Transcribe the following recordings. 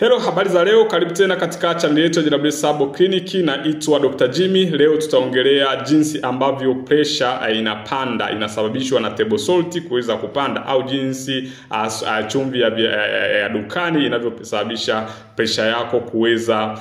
Hello, habari za leo, karibu tena katika channel yetu ya JW Sabo Clinic. Naitwa Dr. Jimmy. Leo tutaongelea jinsi ambavyo pressure inapanda inasababishwa na table salt kuweza kupanda, au jinsi chumvi ya dukani inavyosababisha pressure yako kuweza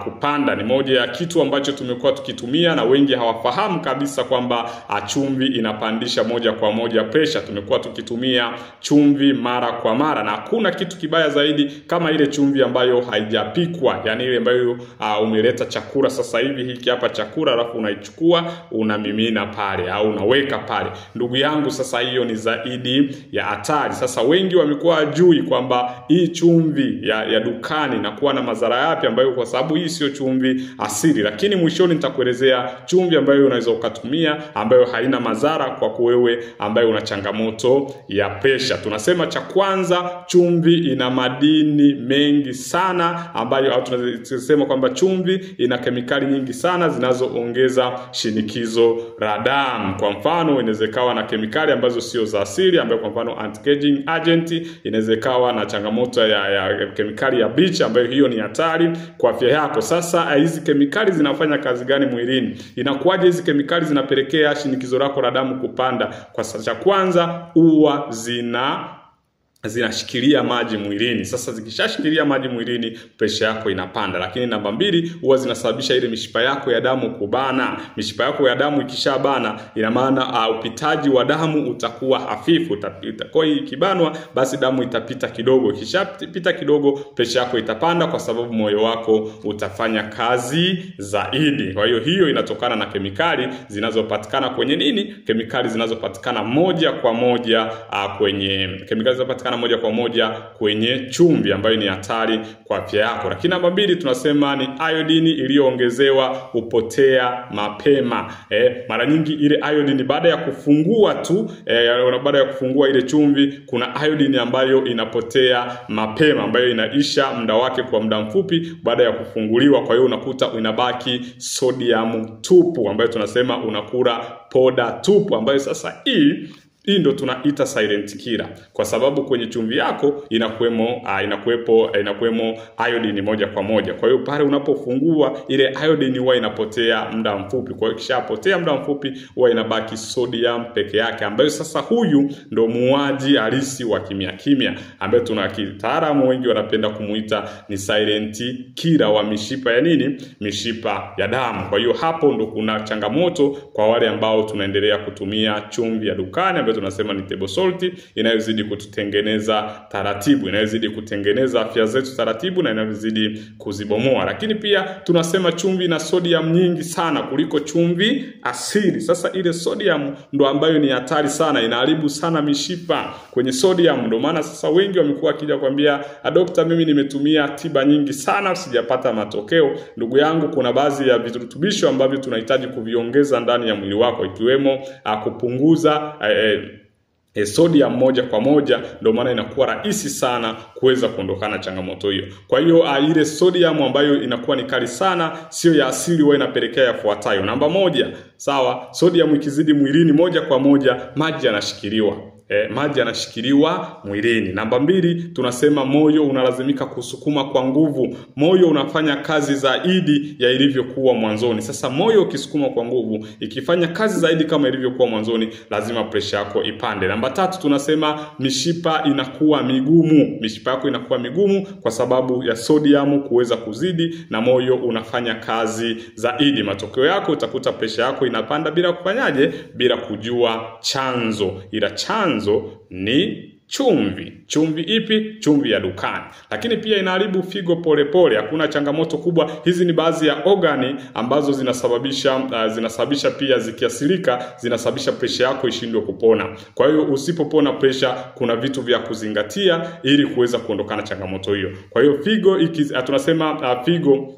kupanda. Ni moja ya kitu ambacho tumekuwa tukitumia na wengi hawafahamu kabisa kwamba chumvi inapandisha moja kwa moja pressure. Tumekuwa tukitumia chumvi mara kwa mara, na hakuna kitu kibaya zaidi kama ile chumvi ambayo haijapikwa, yani ile ambayo umeleta chakula sasa hivi, hiki hapa chakula, alafu unaichukua unamimina pale au unaweka pale. Ndugu yangu, sasa hiyo ni zaidi ya hatari. Sasa wengi wamekuwa hawajui kwamba hii chumvi ya dukani inakuwa na madhara yapi, ambayo kwa sababu hii sio chumvi asili. Lakini mwishoni nitakuelezea chumvi ambayo unaweza ukatumia ambayo haina madhara kwa wewe ambayo una changamoto ya pressure. Tunasema cha kwanza, chumvi ina madini mengi sana, ambayo au tunasema kwamba chumvi ina kemikali nyingi sana zinazoongeza shinikizo la damu. Kwa mfano, inaweza kawa na kemikali ambazo sio za asili, ambayo kwa mfano anti-aging agent, inaweza kawa na changamoto ya kemikali ya bleach, ambayo hiyo ni hatari kwa afya yako. Sasa hizi kemikali zinafanya kazi gani mwilini? Inakuwaje hizi kemikali zinapelekea shinikizo lako la damu kupanda? Kwa sababu cha kwanza, huwa zinashikilia maji mwilini. Sasa zikishashikilia maji mwilini, pressure yako inapanda. Lakini namba mbili, huwa zinasababisha ile mishipa yako ya damu kubana. Mishipa yako ya damu ikishabana, ina maana upitaji wa damu utakuwa hafifu. Kwa hiyo ikibanwa, basi damu itapita kidogo. Ikishapita kidogo, pressure yako itapanda, kwa sababu moyo wako utafanya kazi zaidi. Kwa hiyo hiyo inatokana na kemikali zinazopatikana kwenye nini? Kemikali zinazopatikana moja kwa moja kwenye chumvi, ambayo ni hatari kwa afya yako. Lakini namba mbili tunasema ni iodine iliyoongezewa hupotea mapema. Mara nyingi ile iodine baada ya kufungua tu, baada ya kufungua ile chumvi, kuna iodine ambayo inapotea mapema, ambayo inaisha muda wake kwa muda mfupi baada ya kufunguliwa. Kwa hiyo unakuta inabaki sodium tupu, ambayo tunasema unakula poda tupu, ambayo sasa hii ndo tunaita silent killer, kwa sababu kwenye chumvi yako inakuwepo iodine moja kwa moja. Kwa hiyo pale unapofungua ile iodine huwa inapotea muda mfupi. Kwa hiyo kishapotea muda mfupi, huwa inabaki sodium peke yake, ambayo sasa huyu ndo muuaji halisi wa kimya, ambaye tuna kitaalamu wengi wanapenda kumuita ni silent killer wa mishipa ya nini? Mishipa ya damu. Kwa hiyo hapo ndo kuna changamoto kwa wale ambao tunaendelea kutumia chumvi ya dukani, ambayo tunasema ni table salt, inayozidi kututengeneza taratibu, inayozidi kutengeneza afya zetu taratibu, na inayozidi kuzibomoa. Lakini pia tunasema chumvi na sodium nyingi sana kuliko chumvi asili. Sasa ile sodium ndo ambayo ni hatari sana, inaharibu sana mishipa kwenye sodium. Ndo maana sasa wengi wamekuwa akija kwambia, "Dokta, mimi nimetumia tiba nyingi sana sijapata matokeo." Ndugu yangu, kuna baadhi ya virutubisho ambavyo tunahitaji kuviongeza ndani ya mwili wako, ikiwemo kupunguza sodium moja kwa moja. Ndio maana inakuwa rahisi sana kuweza kuondokana changamoto hiyo. Kwa hiyo ile sodium ambayo inakuwa ni kali sana, sio ya asili, huwa inapelekea yafuatayo. Namba moja, sawa, sodium ikizidi mwilini moja kwa moja, maji yanashikiliwa. Maji yanashikiliwa mwilini. Namba mbili, tunasema moyo unalazimika kusukuma kwa nguvu. Moyo unafanya kazi zaidi ya ilivyokuwa mwanzoni. Sasa moyo ukisukuma kwa nguvu, ikifanya kazi zaidi kama ilivyokuwa mwanzoni, lazima pressure yako ipande. Namba tatu, tunasema mishipa inakuwa migumu. Mishipa yako inakuwa migumu kwa sababu ya sodium kuweza kuzidi, na moyo unafanya kazi zaidi. Matokeo yako utakuta pressure yako inapanda bila kufanyaje? Bila kujua chanzo. Ila chanzo ni chumvi. Chumvi ipi? Chumvi ya dukani. Lakini pia inaharibu figo pole. Hakuna changamoto kubwa. Hizi ni baadhi ya organi ambazo zinasababisha pia, zikiasilika zinasababisha pressure yako ishindwe kupona. Kwa hiyo usipopona pressure, kuna vitu vya kuzingatia ili kuweza kuondokana changamoto hiyo. Kwa hiyo figo tunasema figo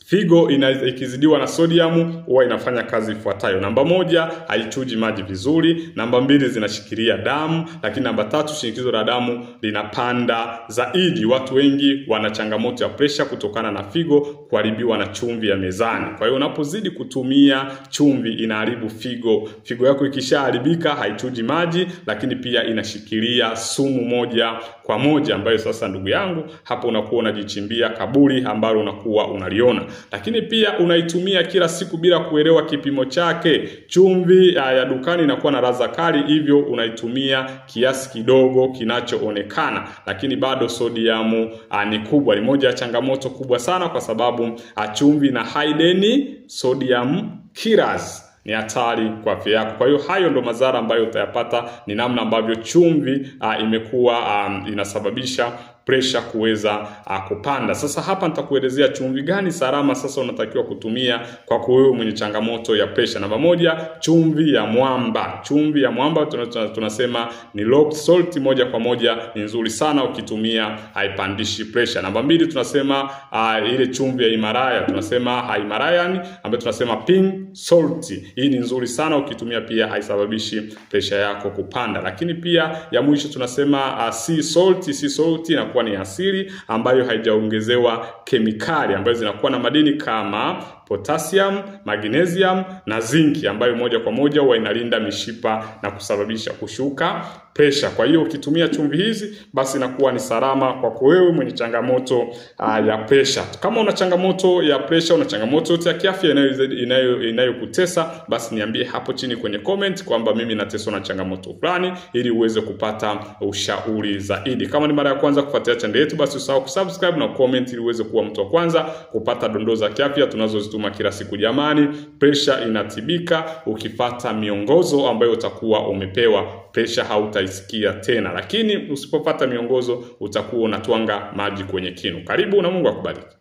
Figo ikizidiwa na sodium huwa inafanya kazi ifuatayo. Namba 1, haichuji maji vizuri. Namba 2, zinashikilia damu. Lakini namba 3, shinikizo la damu linapanda zaidi. Watu wengi wana changamoto ya pressure kutokana na figo kuharibiwa na chumvi ya mezani. Kwa hiyo unapozidi kutumia chumvi inaharibu figo. Figo yako ikishaharibika haichuji maji, lakini pia inashikilia sumu moja kwa moja, ambayo sasa ndugu yangu hapo unakuwa unajichimbia kaburi ambalo unakuwa unaliona. Lakini pia unaitumia kila siku bila kuelewa kipimo chake. Chumvi ya dukani inakuwa na ladha kali, hivyo unaitumia kiasi kidogo kinachoonekana, lakini bado sodium ni kubwa. Ni moja ya changamoto kubwa sana, kwa sababu chumvi na hidden sodium killers ni hatari kwa afya yako. Kwa hiyo hayo ndo madhara ambayo utayapata, ni namna ambavyo chumvi imekuwa inasababisha pressure kuweza kupanda. Sasa hapa nitakuelezea chumvi gani salama sasa unatakiwa kutumia kwa wewe mwenye changamoto ya pressure. Namba 1, chumvi ya mwamba. Chumvi ya mwamba tunasema ni rock salt, moja kwa moja ni nzuri sana ukitumia, haipandishi pressure. Namba 2, tunasema ile chumvi ya Himalaya, tunasema Himalayan, ambayo tunasema pink salt. Hii ni nzuri sana ukitumia, pia haisababishi pressure yako kupanda. Lakini pia ya mwisho tunasema sea salt. Sea salt inakuwa ni asili ambayo haijaongezewa kemikali, ambayo zinakuwa na madini kama potassium, magnesium na zinki, ambayo moja kwa moja huwa inalinda mishipa na kusababisha kushuka pressure. Kwa hiyo ukitumia chumvi hizi, basi inakuwa ni salama kwa wewe mwenye changamoto ya pressure. Kama una changamoto ya pressure, una changamoto yote ya kiafya inayokutesa, basi niambie hapo chini kwenye comment kwamba mimi nateswa na changamoto fulani, ili uweze kupata ushauri zaidi. Kama ni mara ya kwanza kufuatilia channel yetu, basi usahau kusubscribe na comment ili uweze kuwa mtu wa kwanza kupata dondoo za kiafya tunazozituma kila siku. Jamani, pressure inatibika ukifuata miongozo ambayo utakuwa umepewa. Pressure hautaisikia tena, lakini usipofuata miongozo utakuwa unatwanga maji kwenye kinu. Karibu na Mungu akubariki.